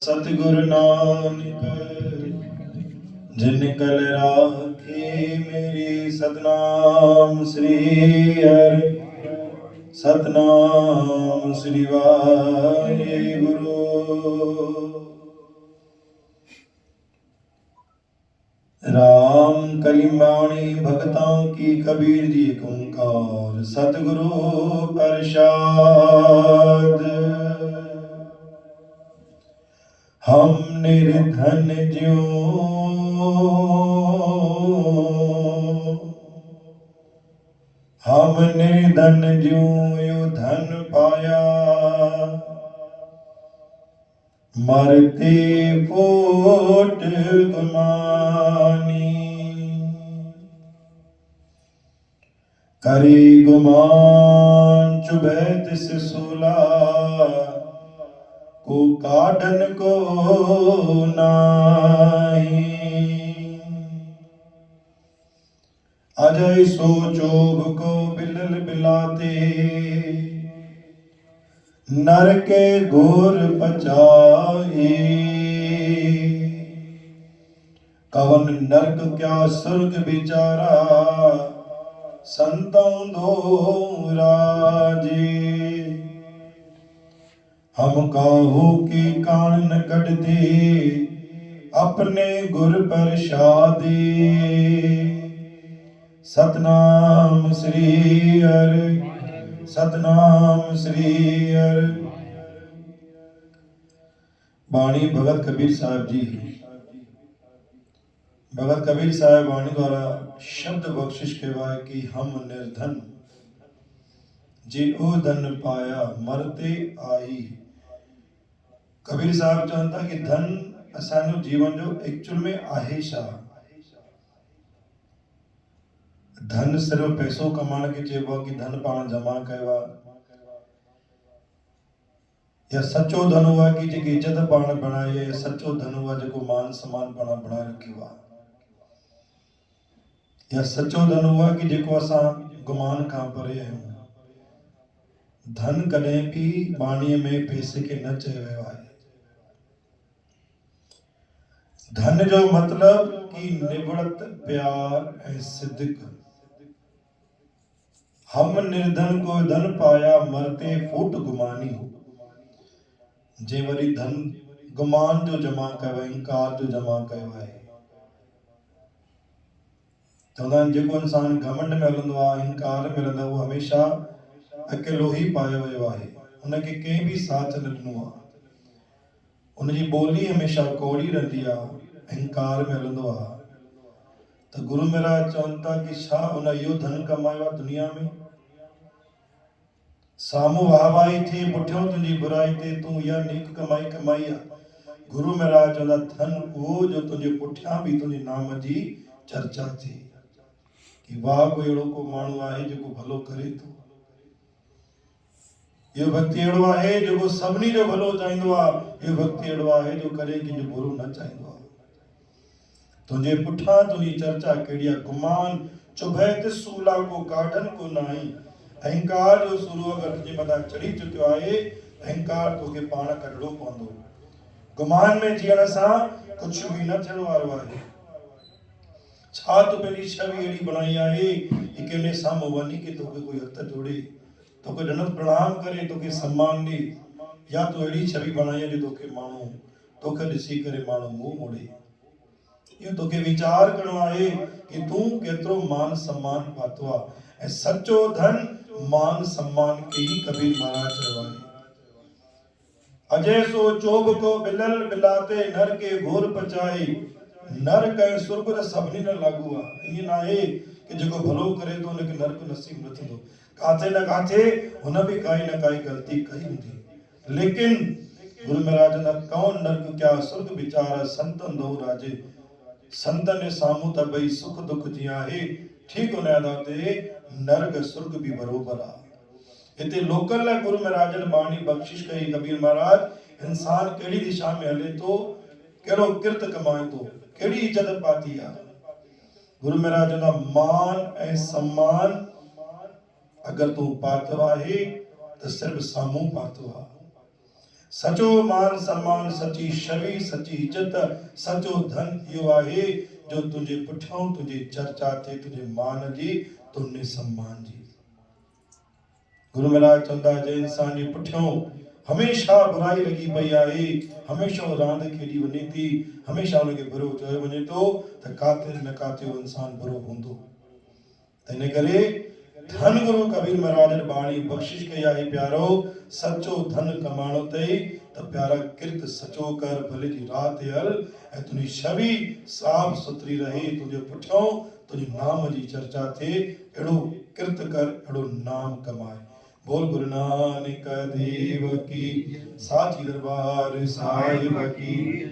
सतगुरु नानक जिन कल राखी मेरी, सतनाम श्री हरि सतनाम श्री वाहिगुरु। राम कलिबाणी भगतां की, कबीर जी ओंकार सतगुरु प्रसाद। हम निर्धन ज्यों हम निर्धन ज्यों यो धन पाया, मरते फूट गुमानी। करे गुमान चुभै तिस सूला, को काढ़न को नाही। अजय सोचोग को बिलल बिलाते, नर के घोर पचाए। कवन नरक क्या स्वर्ग बिचारा, संतों दो राजे। हम काहू की कान न कटते, अपने गुर प्रसादे। सतनाम श्री हरि सतनाम श्री हरि। बाणी भगत कबीर साहब जी। भगत कबीर साहब बाणी द्वारा शब्द बख्शिश कहवाए कि हम निर्धन जे ओ धन पाया, मरते आई। कबीर साहब चवंदा कि धन असांजो जीवन जो एक्चुअल में आहे छा। धन सिर्फ पैसो कमाइण खे चइबो आहे कि धन पाण जमा कयो आहे, या सचो धन हुआ कि जेकी इज्जत पाण बणाई आहे, सचो धन हुआ जेको मान सम्मान पाण बणाए रखियो आहे, या सचो धन हुआ कि जेको असां गुमान खां परे आहियूं। धन कॾहिं बि बाणीअ में पैसे खे न चयो वियो आहे। धन जो मतलब कि निवड़त प्यार ऐं सिद्क। हम निर्धन को धन पाया, मरते फूट गुमानी। जे वरी धन गुमान जो जमा कयो, इंकार जो जमा कयो आहे। चवंदा आहिनि जेको इंसान घमंड में हलंदो आहे, इंकार में हलंदो आहे, उहो हमेशा अकेलो ई पायो वियो आहे। उनखे कंहिं बि साथ न ॾिनो आहे। उनजी ॿोली हमेशा कौड़ी रहंदी आहे, इंकार में हलंदो आहे। त गुरु महाराज चवनि था कि छा उन इहो धन कमायो आहे दुनिया में? साम्हूं वाहवाही थे, पुठियों तुंहिंजी बुराई थे, तूं इहा नेक कमाई कमाई आहे। गुरु महाराज चवंदा धन उहो जो तुंहिंजे पुठियां बि तुंहिंजे नाम जी चर्चा थी कि वाह कोई अहिड़ो को माण्हू आहे जेको भलो करे थो। इहो भक्ति अहिड़ो आहे जेको सभिनी जो भलो चाहींदो आहे। इहो भक्ति अहिड़ो आहे जो कॾहिं कंहिंजो बुरो न चाहींदो आहे। तुंहिंजे पुठियां तुंहिंजी चर्चा कहिड़ी आहे? गुमान चुभै तिस सूला, को काढ़न को नाही। अहंकार जो सुरो अगर तुंहिंजे मथां चढ़ी चुकियो आहे, अहंकार तोखे पाण कढणो पवंदो। गुमान में जीअण सां कुझु बि न थियण वारो आहे। छा तूं पंहिंजी छवि अहिड़ी बणाई आहे कि कंहिंजे साम्हूं वञी कि तोखे कोई हथ जोड़े, तोखे ॾंडत प्रणाम करे, तोखे सम्मान ॾे, या तूं अहिड़ी छवि बणाई आहे जो तोखे माण्हू तोखे ॾिसी करे माण्हू मुंहुं मोड़े। इहो तोखे वीचार करणो आहे कि तूं केतिरो मान सम्मान पातो आहे। ऐं सचो धन मान सम्मान खे ई कबीर महाराज चयो आहे। अजय सो चोब को बिलल बिलाते, नर के घोर पचाए। नरक ऐं सुर्ग त सभिनी न लागू आहे। ईअं न आहे कि जेको भलो करे थो हुनखे नरक नसीब न थींदो। काथे न काथे हुन बि काई न काई ग़लती कई हूंदी। लेकिन गुरु महाराज न कौन नरक क्या सुर्ग विचार, संतन दो राजे। संतन जे साम्हूं त भई सुख दुख जीअं आहे, ठीक उन आधार ते नरक सुर्ग भी बरोबर आहे। हिते लोकल लाइ गुरु महाराज ने बाणी बख्शिश कई। कबीर महाराज इंसान कहिड़ी दिशा में हले थो, कहिड़ो किर्त कमाए थो, कहिड़ी इज्जत पाती आहे। गुरु महाराज जा मान ऐं सम्मान अगर तूं पातो आहे त सिर्फ़ साम्हूं पातो आहे। सचो मान सम्मान, सची छवि, सची इज्जत, सचो धन इहो आहे जो तुंहिंजे पुठियां तुंहिंजी चर्चा थिए, तुंहिंजे मान जी, तुंहिंजे सम्मान जी। गुरु महाराज चवंदा जे इंसान जे पुठियां हमेशा बुराई लगी पई आहे, हमेशा रांदि खेॾी वञे थी, हमेशा हुनखे बुरो चयो वञे थो, त काथे न काथे उहो इंसान बुरो हूंदो। त इन करे धन गुरु कबीर महाराज ने बाणी बख्शिश कई आहे प्यारो, सचो धन कमाणो अथई त प्यारा किरत सचो कर, भले जी रात हल ऐं तुंहिंजी छवि साफ़ सुथरी रहे, तुंहिंजे पुठियां तुंहिंजे नाम जी चर्चा थिए, अहिड़ो किरत कर, अहिड़ो नाम कमाए। बोल गुरु नानक देव की, साची दरबार साहिब की।